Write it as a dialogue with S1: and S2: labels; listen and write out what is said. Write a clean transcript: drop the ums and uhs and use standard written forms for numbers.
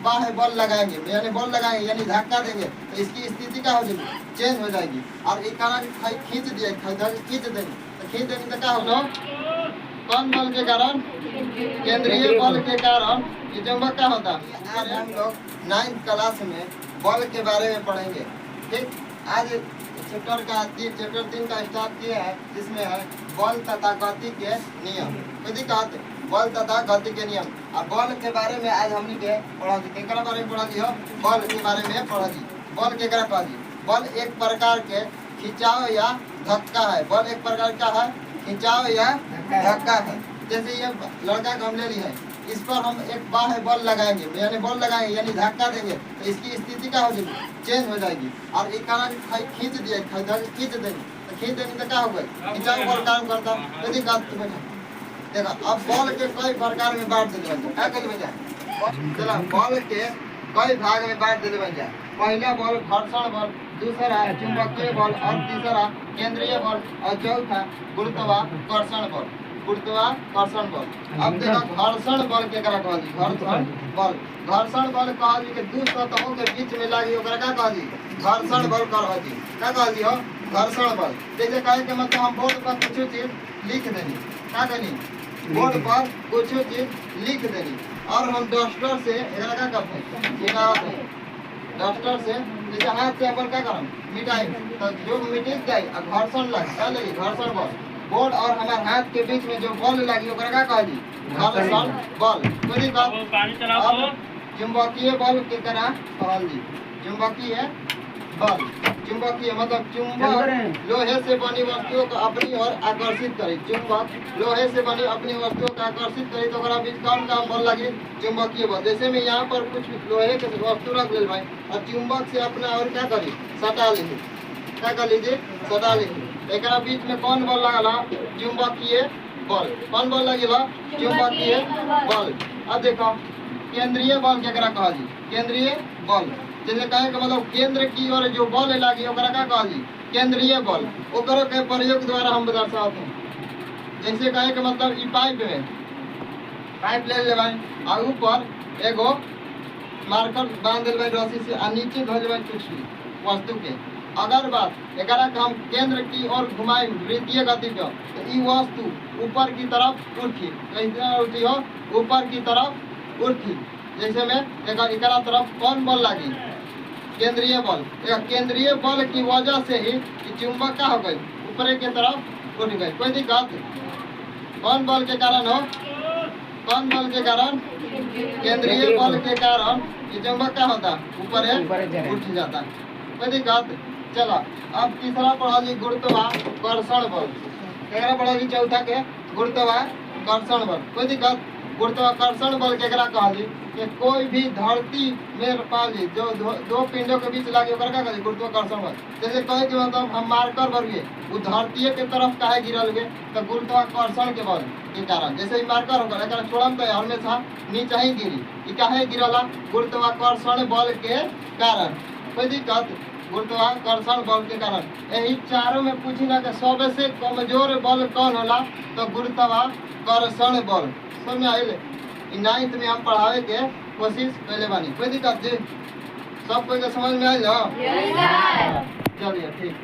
S1: बाह्य बल लगाएंगे, यानी बल लगाएंगे यानी धक्का देंगे तो इसकी स्थिति क्या हो जाएगी, चेंज हो जाएगी। और एक कारण खींच दिया, खींच देंगे तो खींच देंगे तो क्या होगा, कौन बल के कारण, केंद्रीय बल के कारण ये चुंबक क्या होता है। आज हम लोग 9th क्लास में बल के बारे में पढ़ेंगे। ठीक, आज चैप्टर 3 का स्टार्ट किया है, जिसमें है बल तथा गति के नियम। यदि कहते बल तथा गति के नियम, और बल के बारे में आज हमने के पढ़ा जी, केकरा बारे में पढ़ा जी हो, बल के बारे में पढ़ा जी। बल केकरा कहा जी, बल एक प्रकार के खिंचाव या धक्का है। बल एक प्रकार का है खिंचाव या धक्का है। जैसे ये लड़का का हम ले ली है, इस पर हम एक बाह्य बल लगाएंगे, यानी बल लगाएंगे यानी धक्का देंगे तो इसकी स्थिति क्या हो जाएगी, चेंज हो जाएगी। और एक कारण खींच दिया, खींच देंगे तो खींच देंगे तो क्या होगा, खिंचाव बल काम करता। यदि देखा अब बल के कई प्रकार में बांट देते बन जाए, क्या बन जाए, चला बल के कई भाग में बांट देते बन जाए। पहला बल घर्षण बल, दूसरा चुंबकीय बल, और तीसरा केंद्रीय बल, और चौथा गुरुत्वाकर्षण बल, गुरुत्वाकर्षण बल। अब देखो घर्षण बल के करा कहा जी, घर्षण बल कहा जी के दो सतहों के बीच में लागी ओकरा का कहा जी, घर्षण बल कहा जी। क्या कहा जी हो, घर्षण बल। जैसे कहे के मतलब हम बोर्ड पर कुछ चीज लिख देनी, क्या करनी, बोर्ड पर कुछ चीज लिख देनी, और हम डस्टर से एकरा का करते हैं, डस्टर से जैसे हाथ से अपन क्या करम मिटाई तो जो मिटेक जाए घर्षण लगे, घर्षण बल। बोर्ड और हमारे हाथ के बीच में जो बल लगी ओकरा का कह दी, घर्षण बल। कोई बात अब चुंबकीय बल के करा कहल जी, चुंबकीय बल, चुंबकीय मतलब चुंबक लोहे से बनी वस्तुओं को अपनी ओर आकर्षित करे, चुंबक लोहे से बनी अपनी वस्तुओं को आकर्षित करे तो ओकरा बीच कौन का बल लगी, चुंबकीय बल। जैसे मैं यहाँ पर कुछ लोहे के वस्तु रख ले भाई और चुंबक से अपना और क्या करी, सटा लीजिए, क्या कर लीजिए, सटा लीजिए। एक बीच में कौन बल लगला, चुंबकीय बल। कौन बल लगेगा, चुंबकीय बल। अब देखो केंद्रीय बल केकरा कहा जी, केंद्रीय बल। जैसे कहे के मतलब केंद्र की ओर जो बल लगी ओकरा का कहा जी, केंद्रीय बल। ओकरो के प्रयोग द्वारा हम दर्शाते हैं। जैसे कहे के मतलब ई पाइप में पाइप ले लेबै और ऊपर एगो मार्कर बांध देबै रस्सी से और नीचे धो देबै कुछ वस्तु के। अगर बात एकरा के हम केंद्र की ओर घुमाई वृत्तीय गति पे तो ई वस्तु ऊपर की तरफ उठी, कैसे उठी हो, ऊपर की तरफ उठी। जैसे में एकरा तरफ कौन बल लगी, केंद्रीय बल। केंद्रीय बल की वजह से ही चुंबक क्या हो गई, ऊपर की तरफ उठ गई। कोई दिक्कत, कौन बल के कारण हो, कौन बल के कारण, केंद्रीय बल के कारण ये चुंबक क्या होता, ऊपर उठ जाता। कोई दिक्कत। चलो अब तीसरा पढ़ा जी गुरुत्वाकर्षण बल। केकरा पढ़ा जी, चौथा के गुरुत्वाकर्षण बल। कोई दिक्कत। गुरुत्वाकर्षण बल केकरा कहा जी, कि कोई भी धरती में पा ली जो दो पिंडों के बीच लगे ओकरा का कहा गुरुत्वाकर्षण बल। जैसे कहे कि मतलब हम मार्कर बरिए वो धरती के तरफ काहे गिरल गए तो गुरुत्वाकर्षण के बल के कारण। जैसे मार्कर होगा एकरा छोड़म तो हमेशा नीचे ही गिरी, ई काहे गिरला, गुरुत्वाकर्षण बल के कारण। कोई दिक्कत, गुरुत्वाकर्षण बल के कारण। यही चारों में पूछी ना कि सबसे कमजोर बल कौन होला तो गुरुत्वाकर्षण बल। समझ में आइले। 9th में हम पढ़ावे के कोशिश कैले बानी। कोई दिक्कत जी, सब कोई के समझ में आइल? चलिए ठीक।